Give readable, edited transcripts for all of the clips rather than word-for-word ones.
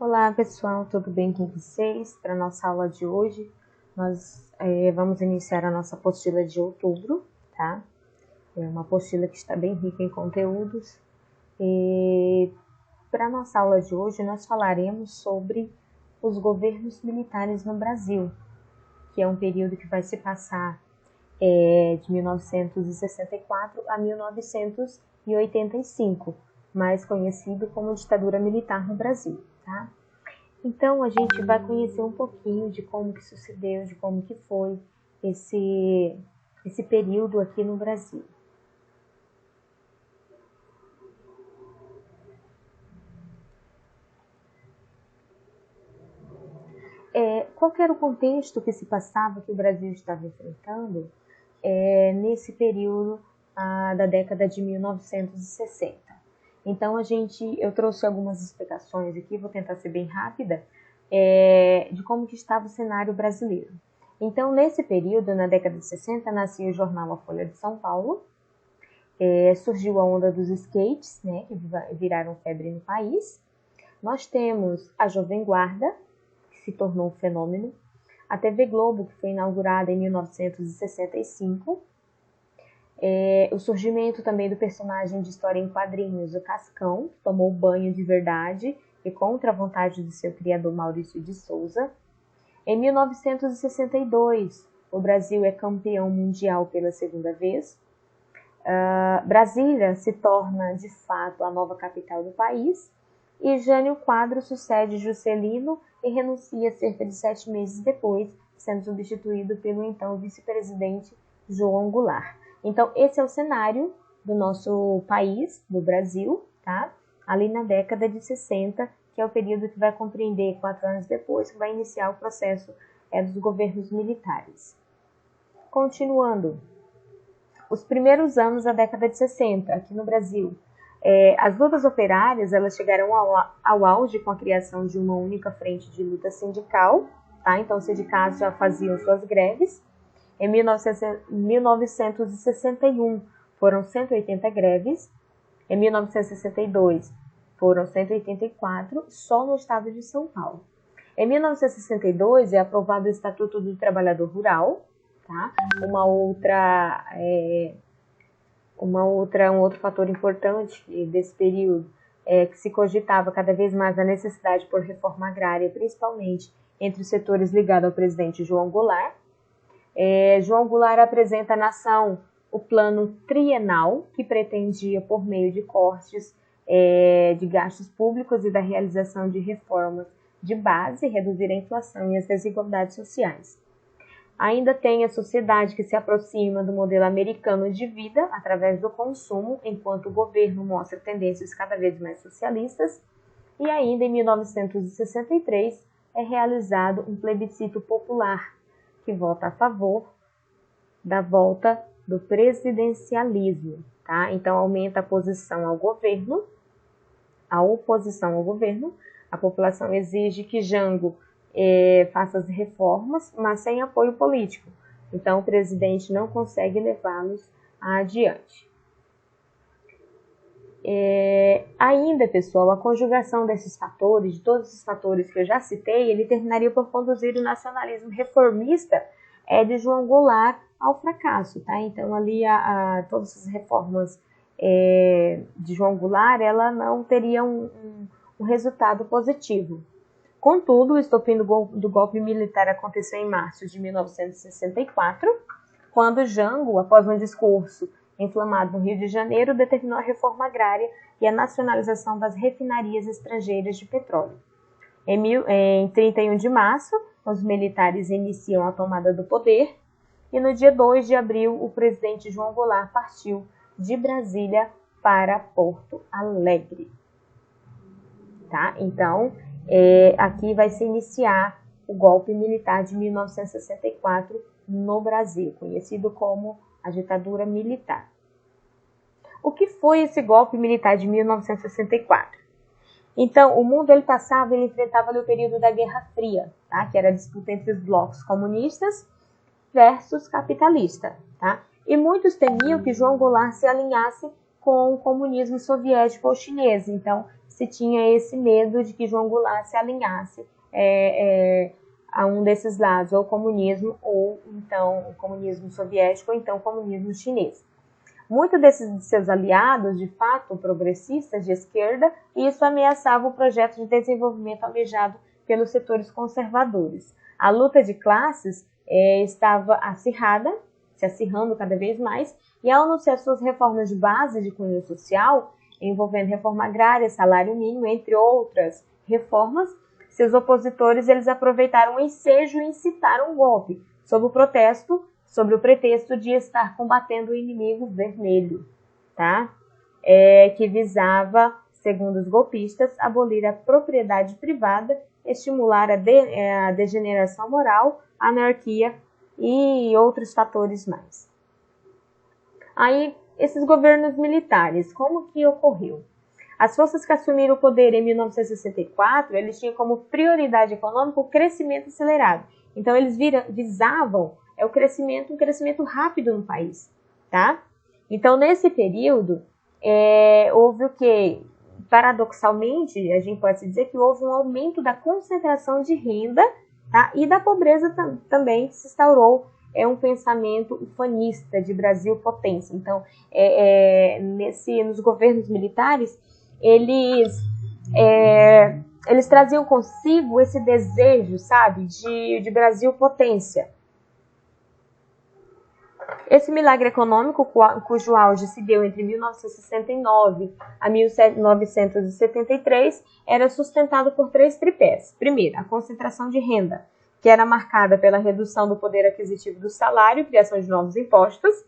Olá pessoal, tudo bem com vocês? Para a nossa aula de hoje, nós vamos iniciar a nossa apostila de outubro, tá? É uma apostila que está bem rica em conteúdos. E para a nossa aula de hoje, nós falaremos sobre os governos militares no Brasil, que é um período que vai se passar de 1964 a 1985, mais conhecido como ditadura militar no Brasil, tá? Então, a gente vai conhecer um pouquinho de como que sucedeu, de como que foi esse período aqui no Brasil. Qual que era o contexto que se passava, que o Brasil estava enfrentando nesse período da década de 1960? Então, eu trouxe algumas explicações aqui, vou tentar ser bem rápida, de como que estava o cenário brasileiro. Então, nesse período, na década de 60, nascia o jornal A Folha de São Paulo, surgiu a onda dos skates, né, que viraram febre no país. Nós temos a Jovem Guarda, que se tornou um fenômeno, a TV Globo, que foi inaugurada em 1965, o surgimento também do personagem de história em quadrinhos, o Cascão, que tomou banho de verdade e contra a vontade do seu criador Maurício de Souza. Em 1962, o Brasil é campeão mundial pela segunda vez. Brasília se torna, de fato, a nova capital do país. E Jânio Quadros sucede Juscelino e renuncia cerca de 7 meses depois, sendo substituído pelo então vice-presidente João Goulart. Então, esse é o cenário do nosso país, do Brasil, tá? Ali na década de 60, que é o período que vai compreender 4 anos depois, que vai iniciar o processo dos governos militares. Continuando, os primeiros anos da década de 60, aqui no Brasil, as lutas operárias elas chegaram ao auge com a criação de uma única frente de luta sindical, tá? Então, os sindicatos já faziam suas greves. Em 1961, foram 180 greves. Em 1962, foram 184, só no estado de São Paulo. Em 1962, é aprovado o Estatuto do Trabalhador Rural, tá? Um outro fator importante desse período é que se cogitava cada vez mais a necessidade por reforma agrária, principalmente entre os setores ligados ao presidente João Goulart. João Goulart apresenta à nação o plano trienal, que pretendia, por meio de cortes de gastos públicos e da realização de reformas de base, reduzir a inflação e as desigualdades sociais. Ainda tem a sociedade que se aproxima do modelo americano de vida através do consumo, enquanto o governo mostra tendências cada vez mais socialistas. E ainda em 1963 é realizado um plebiscito popular que vota a favor da volta do presidencialismo, tá? Então aumenta a oposição ao governo, a população exige que Jango faça as reformas, mas sem apoio político. Então, o presidente não consegue levá-los adiante. Ainda, pessoal, a conjugação desses fatores, de todos esses fatores que eu já citei, ele terminaria por conduzir o nacionalismo reformista de João Goulart ao fracasso, tá? Então, ali, todas as reformas de João Goulart, ela não teria um resultado positivo. Contudo, o estopim do golpe militar aconteceu em março de 1964, quando Jango, após um discurso inflamado no Rio de Janeiro, determinou a reforma agrária e a nacionalização das refinarias estrangeiras de petróleo. Em 31 de março, os militares iniciam a tomada do poder e no dia 2 de abril, o presidente João Goulart partiu de Brasília para Porto Alegre. Tá? Então, aqui vai se iniciar o golpe militar de 1964 no Brasil, conhecido como a ditadura militar. O que foi esse golpe militar de 1964? Então, o mundo ele enfrentava o período da Guerra Fria, tá? Que era a disputa entre os blocos comunistas versus capitalista. Tá? E muitos temiam que João Goulart se alinhasse com o comunismo soviético ou chinês. Então, se tinha esse medo de que João Goulart se alinhasse a um desses lados, ou o comunismo, ou então o comunismo soviético, ou então o comunismo chinês. Muitos desses seus aliados, de fato, progressistas de esquerda, e isso ameaçava o projeto de desenvolvimento almejado pelos setores conservadores. A luta de classes estava acirrada, se acirrando cada vez mais, e ao anunciar suas reformas de base de cunho social, envolvendo reforma agrária, salário mínimo, entre outras reformas, seus opositores eles aproveitaram o ensejo e incitaram um golpe, sob o pretexto de estar combatendo o inimigo vermelho, tá? Que visava, segundo os golpistas, abolir a propriedade privada, estimular a degeneração moral, a anarquia e outros fatores mais. Aí, esses governos militares, como que ocorreu? As forças que assumiram o poder em 1964, eles tinham como prioridade econômica o crescimento acelerado. Então, eles visavam um crescimento rápido no país, tá? Então, nesse período, houve o quê? Paradoxalmente, a gente pode dizer que houve um aumento da concentração de renda, tá? E da pobreza também, que se instaurou um pensamento ufanista de Brasil potência. Então, nos governos militares, eles traziam consigo esse desejo, sabe, de Brasil potência. Esse milagre econômico, cujo auge se deu entre 1969 a 1973, era sustentado por 3 tripés. Primeiro, a concentração de renda, que era marcada pela redução do poder aquisitivo do salário e criação de novos impostos.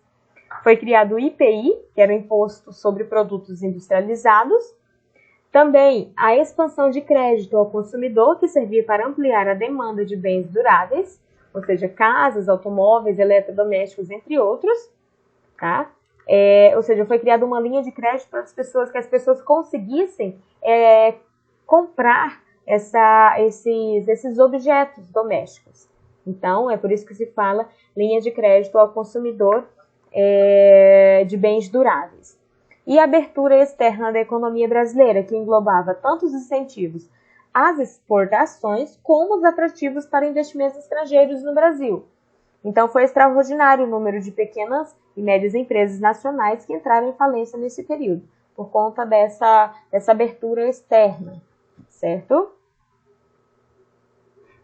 Foi criado o IPI, que era o Imposto sobre Produtos Industrializados. Também a expansão de crédito ao consumidor, que servia para ampliar a demanda de bens duráveis, ou seja, casas, automóveis, eletrodomésticos, entre outros, tá? Ou seja, foi criada uma linha de crédito para que as pessoas conseguissem comprar esses objetos domésticos. Então, é por isso que se fala linha de crédito ao consumidor de bens duráveis. E a abertura externa da economia brasileira, que englobava tanto os incentivos às exportações como os atrativos para investimentos estrangeiros no Brasil. Então, foi extraordinário o número de pequenas e médias empresas nacionais que entraram em falência nesse período, por conta dessa abertura externa, certo?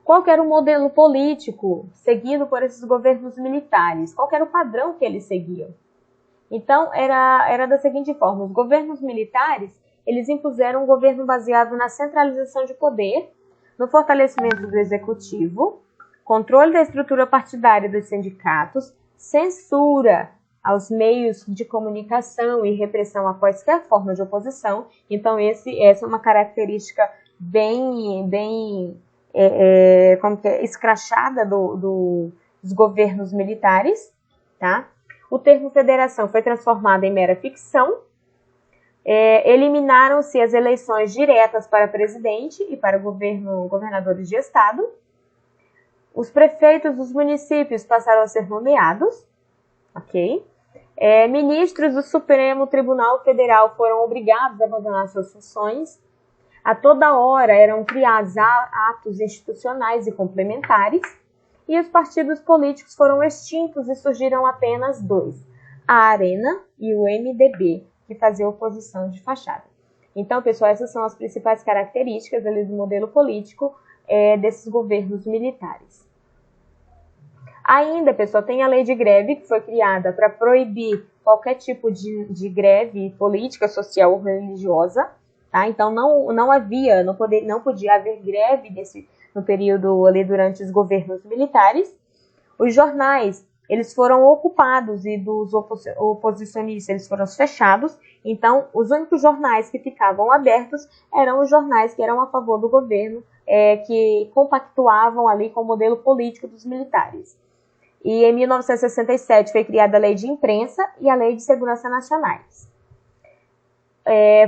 Qual que era o modelo político seguido por esses governos militares? Qual que era o padrão que eles seguiam? Então, era da seguinte forma: os governos militares, eles impuseram um governo baseado na centralização de poder, no fortalecimento do executivo, controle da estrutura partidária dos sindicatos, censura aos meios de comunicação e repressão a quaisquer forma de oposição. Então, essa é uma característica bem escrachada dos governos militares, tá? O termo federação foi transformado em mera ficção. Eliminaram-se as eleições diretas para presidente e para governadores de estado. Os prefeitos dos municípios passaram a ser nomeados, ok? Ministros do Supremo Tribunal Federal foram obrigados a abandonar suas funções. A toda hora eram criados atos institucionais e complementares. E os partidos políticos foram extintos e surgiram apenas 2, a Arena e o MDB, que faziam oposição de fachada. Então, pessoal, essas são as principais características do modelo político desses governos militares. Ainda, pessoal, tem a lei de greve, que foi criada para proibir qualquer tipo de greve política, social ou religiosa. Tá? Então, não podia haver greve no período ali durante os governos militares. Os jornais, eles foram ocupados e dos oposicionistas, eles foram fechados. Então, os únicos jornais que ficavam abertos eram os jornais que eram a favor do governo, que compactuavam ali com o modelo político dos militares. E em 1967 foi criada a Lei de Imprensa e a Lei de Segurança Nacionais.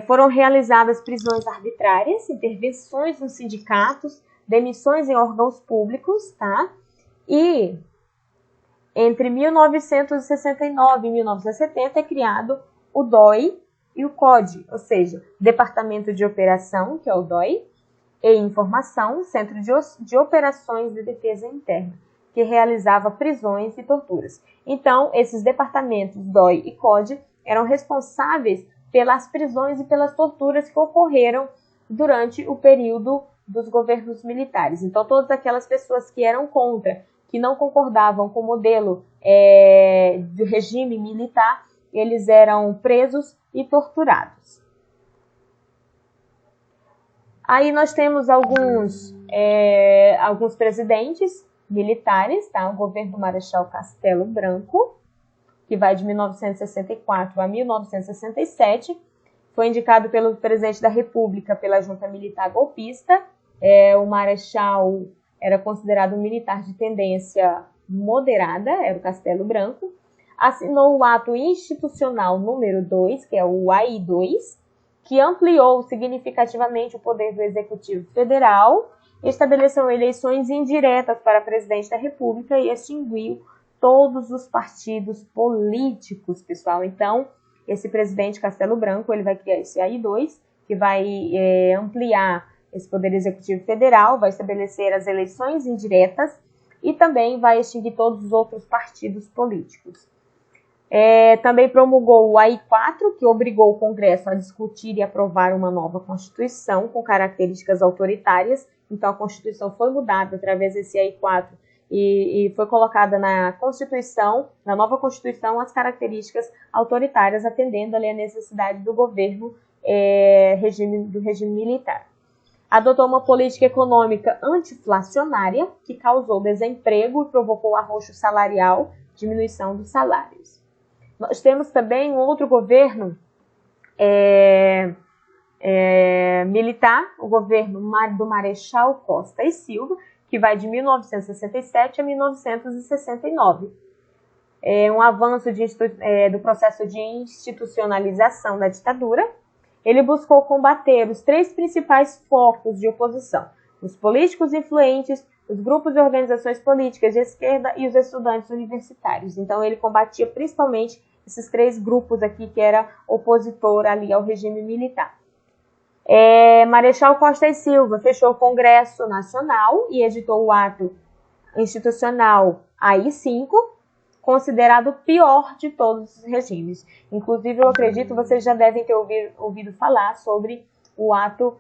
Foram realizadas prisões arbitrárias, intervenções nos sindicatos, demissões em órgãos públicos, tá? E entre 1969 e 1970 é criado o DOI e o COD, ou seja, Departamento de Operação, que é o DOI, e Informação, Centro de Operações de Defesa Interna, que realizava prisões e torturas. Então, esses departamentos, DOI e COD, eram responsáveis pelas prisões e pelas torturas que ocorreram durante o período dos governos militares. Então, todas aquelas pessoas que eram contra, que não concordavam com o modelo do regime militar, eles eram presos e torturados. Aí nós temos alguns presidentes militares, tá? O governo do Marechal Castelo Branco, que vai de 1964 a 1967, foi indicado pelo presidente da República pela junta militar golpista. O Marechal era considerado um militar de tendência moderada, era o Castelo Branco. Assinou o ato institucional número 2, que é o AI-2, que ampliou significativamente o poder do Executivo Federal, estabeleceu eleições indiretas para presidente da República e extinguiu todos os partidos políticos, pessoal. Então, esse presidente Castelo Branco, ele vai criar esse AI-2, que vai ampliar esse poder executivo federal, vai estabelecer as eleições indiretas e também vai extinguir todos os outros partidos políticos. Também promulgou o AI-4, que obrigou o Congresso a discutir e aprovar uma nova Constituição com características autoritárias. Então, a Constituição foi mudada através desse AI-4 e foi colocada na Constituição, na nova Constituição, as características autoritárias, atendendo ali a necessidade do governo do regime militar. Adotou uma política econômica anti-inflacionária, que causou desemprego e provocou arroxo salarial, diminuição dos salários. Nós temos também um outro governo militar, o governo do Marechal Costa e Silva, que vai de 1967 a 1969. Um avanço do processo de institucionalização da ditadura. Ele buscou combater os 3 principais focos de oposição: os políticos influentes, os grupos e organizações políticas de esquerda e os estudantes universitários. Então, ele combatia principalmente esses 3 grupos aqui que era opositor ali ao regime militar. Marechal Costa e Silva fechou o Congresso Nacional e editou o ato institucional AI-5, considerado o pior de todos os regimes. Inclusive, eu acredito que vocês já devem ter ouvido falar sobre o ato,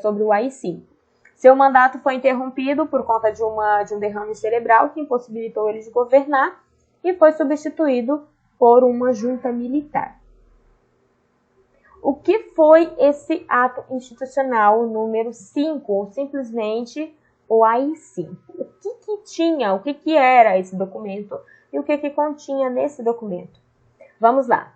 sobre o AI-5. Seu mandato foi interrompido por conta de um derrame cerebral que impossibilitou ele de governar e foi substituído por uma junta militar. O que foi esse ato institucional número 5, ou simplesmente o AI-5? O que era esse documento e o que continha nesse documento? Vamos lá.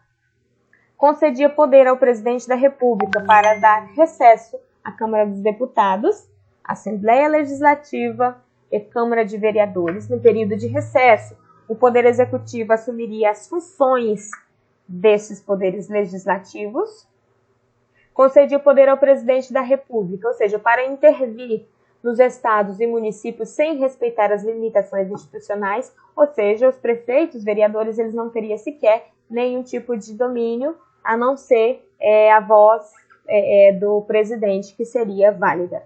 Concedia poder ao presidente da República para dar recesso à Câmara dos Deputados, Assembleia Legislativa e Câmara de Vereadores. No período de recesso, o Poder Executivo assumiria as funções desses poderes legislativos. Concedia poder ao presidente da República, ou seja, para intervir nos estados e municípios sem respeitar as limitações institucionais, ou seja, os prefeitos, vereadores, eles não teriam sequer nenhum tipo de domínio, a não ser a voz do presidente, que seria válida.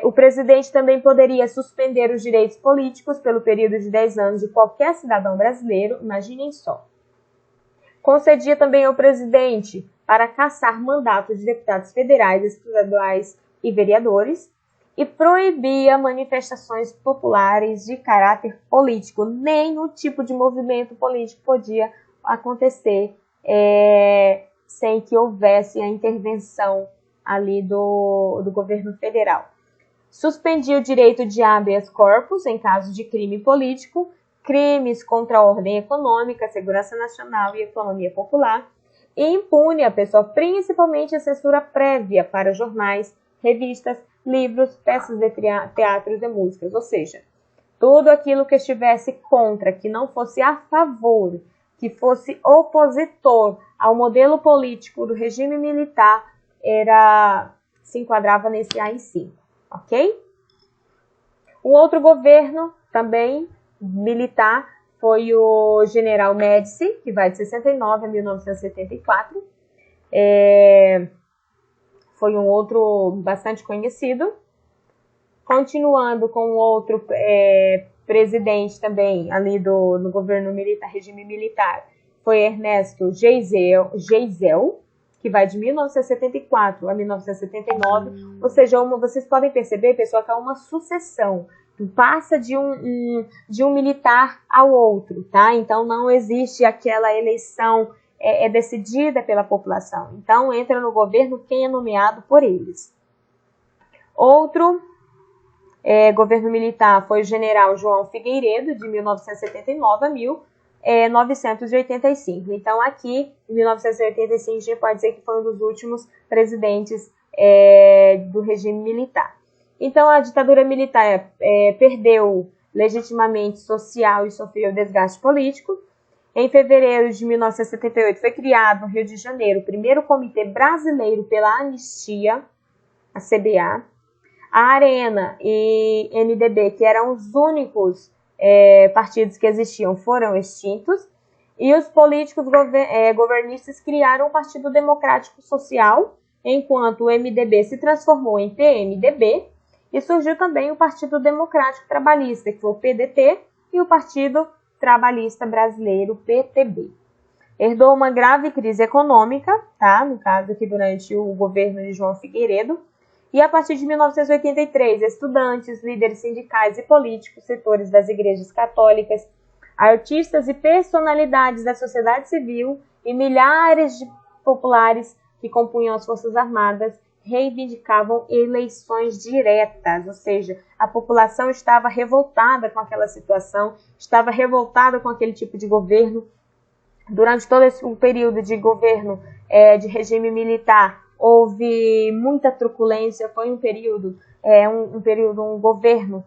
O presidente também poderia suspender os direitos políticos pelo período de 10 anos de qualquer cidadão brasileiro, imaginem só. Concedia também ao presidente para cassar mandatos de deputados federais, estaduais e vereadores, e proibia manifestações populares de caráter político. Nenhum tipo de movimento político podia acontecer sem que houvesse a intervenção ali do governo federal. Suspendia o direito de habeas corpus em caso de crime político, crimes contra a ordem econômica, segurança nacional e economia popular, e impune a pessoa principalmente a censura prévia para jornais, revistas, livros, peças de teatros e músicas, ou seja, tudo aquilo que estivesse contra, que não fosse a favor, que fosse opositor ao modelo político do regime militar, se enquadrava nesse AI-5, ok? O outro governo, também militar, foi o General Médici, que vai de 69 a 1974. Foi um outro bastante conhecido. Continuando com outro presidente também ali no governo militar, regime militar, foi Ernesto Geisel, que vai de 1974 a 1979, ou seja, vocês podem perceber, pessoal, que é uma sucessão, passa de um militar ao outro, tá? Então não existe aquela eleição decidida pela população. Então entra no governo quem é nomeado por eles. Outro governo militar foi o general João Figueiredo, de 1979 a 1985. Então, aqui, em 1985, a gente pode dizer que foi um dos últimos presidentes do regime militar. Então, a ditadura militar perdeu legitimamente social e sofreu desgaste político. Em fevereiro de 1978, foi criado no Rio de Janeiro o primeiro Comitê Brasileiro pela Anistia, a CBA. A Arena e MDB, que eram os únicos partidos que existiam, foram extintos. E os políticos governistas criaram o Partido Democrático Social, enquanto o MDB se transformou em PMDB. E surgiu também o Partido Democrático Trabalhista, que foi o PDT, e o Partido Trabalhista Brasileiro, PTB. Herdou uma grave crise econômica, tá? No caso aqui durante o governo de João Figueiredo. E a partir de 1983, estudantes, líderes sindicais e políticos, setores das igrejas católicas, artistas e personalidades da sociedade civil e milhares de populares que compunham as Forças Armadas reivindicavam eleições diretas, ou seja, a população estava revoltada com aquela situação, estava revoltada com aquele tipo de governo. Durante todo esse período de governo de regime militar, houve muita truculência, foi um período, um governo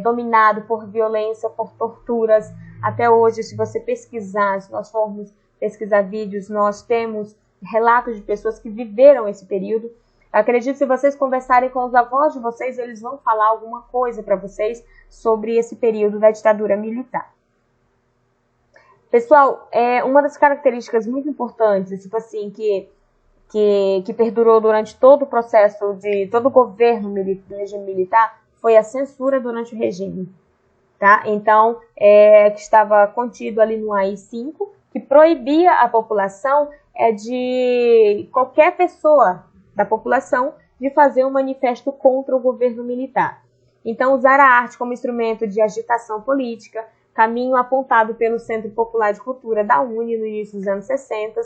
dominado por violência, por torturas. Até hoje, se você pesquisar, se nós formos pesquisar vídeos, nós temos relatos de pessoas que viveram esse período. Acredito que se vocês conversarem com os avós de vocês, eles vão falar alguma coisa para vocês sobre esse período da ditadura militar. Pessoal, uma das características muito importantes, tipo assim, que perdurou durante todo o processo de todo o governo do regime militar foi a censura durante o regime, tá? Então, que estava contido ali no AI-5, que proibia a população de qualquer pessoa da população de fazer um manifesto contra o governo militar. Então, usar a arte como instrumento de agitação política, caminho apontado pelo Centro Popular de Cultura da UNE no início dos anos 60,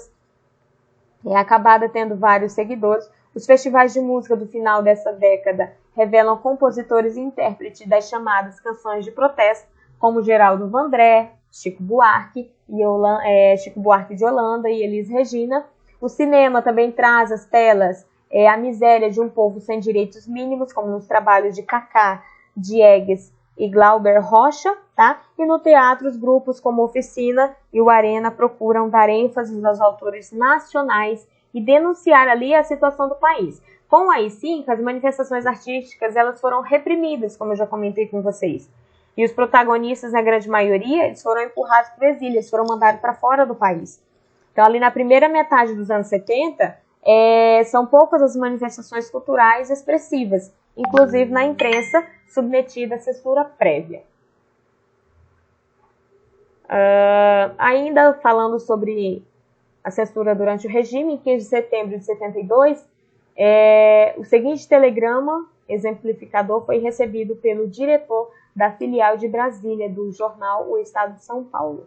acabada tendo vários seguidores. Os festivais de música do final dessa década revelam compositores e intérpretes das chamadas canções de protesto, como Geraldo Vandré, Chico Buarque de Holanda e Elis Regina. O cinema também traz às telas a miséria de um povo sem direitos mínimos, como nos trabalhos de Cacá, Diegues e Glauber Rocha, tá? E no teatro, os grupos como Oficina e o Arena procuram dar ênfase aos autores nacionais e denunciar ali a situação do país. Com o AI-5, as manifestações artísticas elas foram reprimidas, como eu já comentei com vocês. E os protagonistas, na grande maioria, eles foram empurrados para o exílio, eles foram mandados para fora do país. Então, ali na primeira metade dos anos 70, são poucas as manifestações culturais expressivas, inclusive na imprensa, submetida à censura prévia. Ainda falando sobre a censura durante o regime, em 15 de setembro de 72, o seguinte telegrama exemplificador foi recebido pelo diretor da filial de Brasília do jornal O Estado de São Paulo.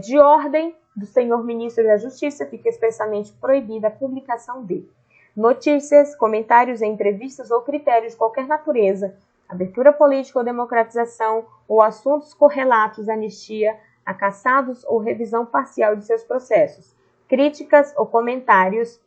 De ordem do senhor ministro da Justiça, fica expressamente proibida a publicação de notícias, comentários, entrevistas ou critérios de qualquer natureza, abertura política ou democratização, ou assuntos correlatos à anistia, a cassados ou revisão parcial de seus processos, críticas ou comentários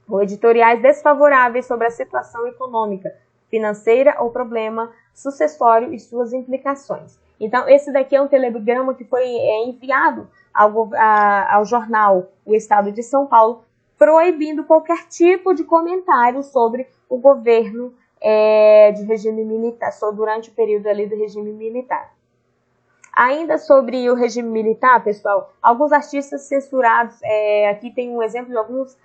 ou editoriais desfavoráveis sobre a situação econômica, financeira ou problema sucessório e suas implicações. Então, esse daqui é um telegrama que foi enviado ao jornal O Estado de São Paulo, proibindo qualquer tipo de comentário sobre o governo de regime militar, só durante o período ali do regime militar. Ainda sobre o regime militar, pessoal, alguns artistas censurados, aqui tem um exemplo de alguns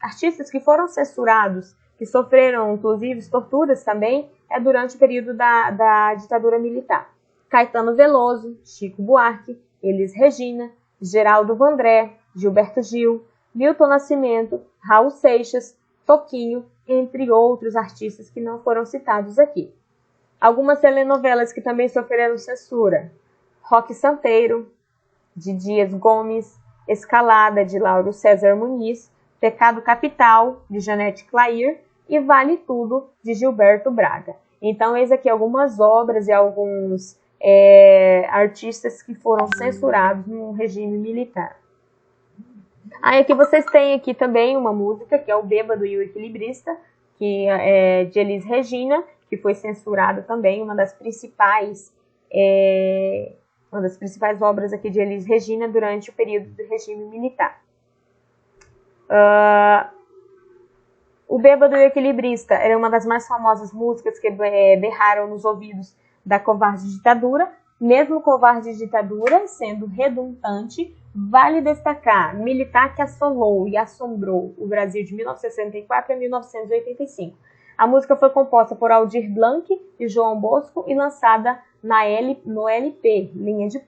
artistas que foram censurados, que sofreram, inclusive, torturas também, durante o período da ditadura militar. Caetano Veloso, Chico Buarque, Elis Regina, Geraldo Vandré, Gilberto Gil, Milton Nascimento, Raul Seixas, Toquinho, entre outros artistas que não foram citados aqui. Algumas telenovelas que também sofreram censura: Roque Santeiro, de Dias Gomes, Escalada, de Lauro César Muniz, Pecado Capital, de Janete Clair, e Vale Tudo, de Gilberto Braga. Então, eis aqui algumas obras e alguns artistas que foram censurados no regime militar. Aí aqui vocês têm aqui também uma música, que é o Bêbado e o Equilibrista, que é de Elis Regina, que foi censurada também, uma das principais obras aqui de Elis Regina durante o período do regime militar. O Bêbado e o Equilibrista era uma das mais famosas músicas que berraram nos ouvidos da covarde ditadura. Mesmo covarde ditadura, sendo redundante, vale destacar militar que assolou e assombrou o Brasil de 1964 a 1985. A música foi composta por Aldir Blanc e João Bosco e lançada no LP Linha de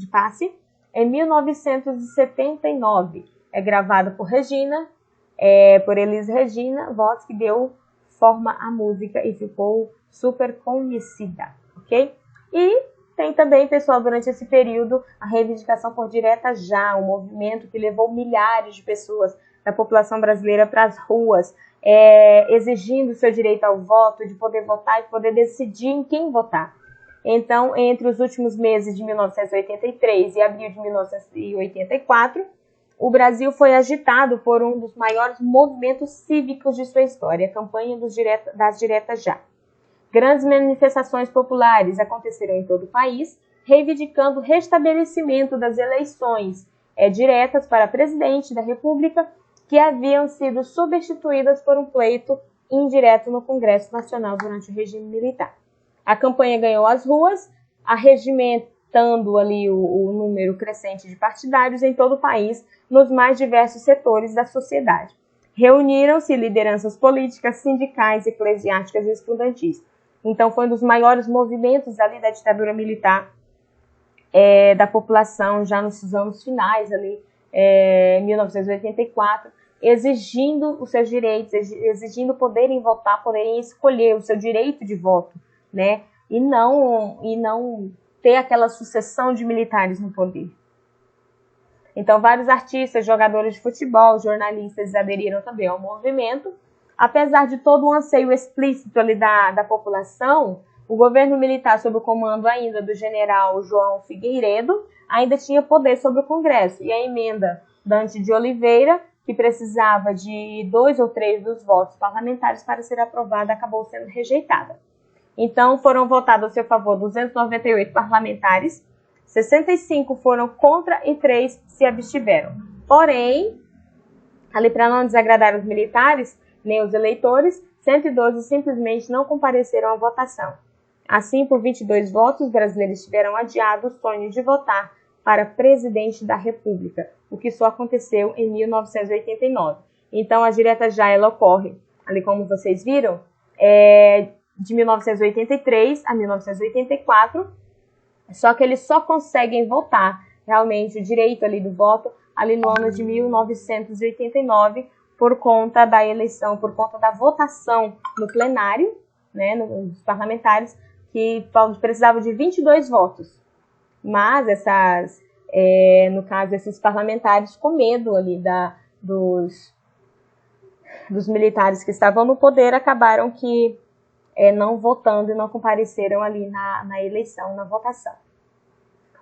Passe em 1979. É gravada por Regina, por Elis Regina, voz que deu forma à música e ficou super conhecida, ok? E tem também, pessoal, durante esse período, a reivindicação por Direta Já, um movimento que levou milhares de pessoas da população brasileira para as ruas, exigindo seu direito ao voto, de poder votar e poder decidir em quem votar. Então, entre os últimos meses de 1983 e abril de 1984, o Brasil foi agitado por um dos maiores movimentos cívicos de sua história, a campanha das Diretas Já. Grandes manifestações populares aconteceram em todo o país, reivindicando o restabelecimento das eleições diretas para presidente da República, que haviam sido substituídas por um pleito indireto no Congresso Nacional durante o regime militar. A campanha ganhou as ruas, arregimentando ali o número crescente de partidários em todo o país, nos mais diversos setores da sociedade. Reuniram-se lideranças políticas, sindicais, eclesiásticas e estudantis. Então, foi um dos maiores movimentos ali da ditadura militar da população, já nos anos finais, ali, 1984, exigindo os seus direitos, exigindo poderem votar, poderem escolher o seu direito de voto, né? E não ter aquela sucessão de militares no poder. Então, vários artistas, jogadores de futebol, jornalistas aderiram também ao movimento. Apesar de todo o anseio explícito ali da população, o governo militar, sob o comando ainda do general João Figueiredo, ainda tinha poder sobre o Congresso. E a emenda Dante de Oliveira, que precisava de 2 ou 3 dos votos parlamentares para ser aprovada, acabou sendo rejeitada. Então, foram votados a seu favor 298 parlamentares, 65 foram contra e 3 se abstiveram. Porém, ali para não desagradar os militares, nem os eleitores, 112 simplesmente não compareceram à votação. Assim, por 22 votos, os brasileiros tiveram adiado o sonho de votar para presidente da República, o que só aconteceu em 1989. Então, a direta já ela ocorre, ali como vocês viram, de 1983 a 1984, só que eles só conseguem votar realmente o direito ali do voto ali no ano de 1989, por conta da eleição, por conta da votação no plenário, né, nos parlamentares, que precisavam de 22 votos. Mas no caso, esses parlamentares, com medo ali dos militares que estavam no poder, acabaram que não votando e não compareceram ali na eleição, na votação.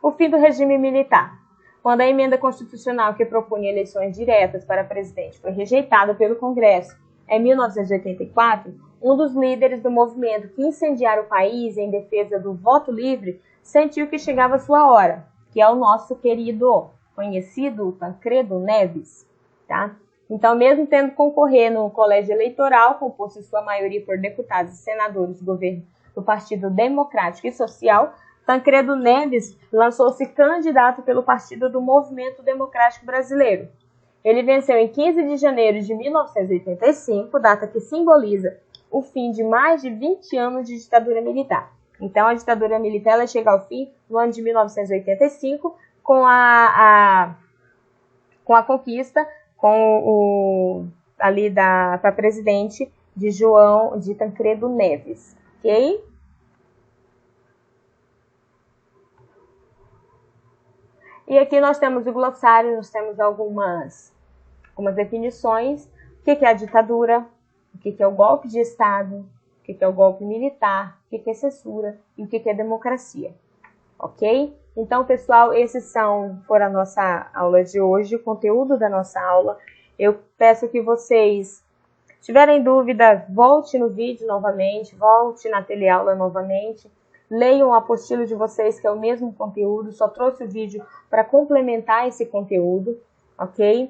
O fim do regime militar. Quando a emenda constitucional que propunha eleições diretas para presidente foi rejeitada pelo Congresso em 1984, um dos líderes do movimento que incendiara o país em defesa do voto livre sentiu que chegava a sua hora, que é o nosso querido, conhecido Tancredo Neves. Tá? Então, mesmo tendo que concorrer no colégio eleitoral, composto em sua maioria por deputados e senadores do governo do Partido Democrático e Social, Tancredo Neves lançou-se candidato pelo Partido do Movimento Democrático Brasileiro. Ele venceu em 15 de janeiro de 1985, data que simboliza o fim de mais de 20 anos de ditadura militar. Então, a ditadura militar ela chega ao fim no ano de 1985, com a conquista ali para presidente de Tancredo Neves, ok? E aqui nós temos o glossário, nós temos algumas definições. O que é a ditadura? O que é o golpe de Estado? O que é o golpe militar? O que é censura? E o que é democracia? Ok? Então, pessoal, esses foram a nossa aula de hoje, o conteúdo da nossa aula. Eu peço que vocês, se tiverem dúvida, volte no vídeo novamente, volte na teleaula novamente, leiam o apostilo de vocês, que é o mesmo conteúdo, só trouxe o vídeo para complementar esse conteúdo, ok?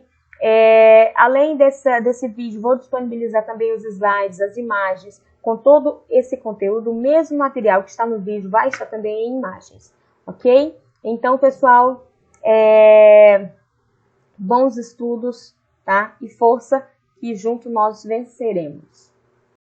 Além desse vídeo, vou disponibilizar também os slides, as imagens, com todo esse conteúdo, o mesmo material que está no vídeo vai estar também em imagens, ok? Então, pessoal, bons estudos, tá? E força, que junto nós venceremos.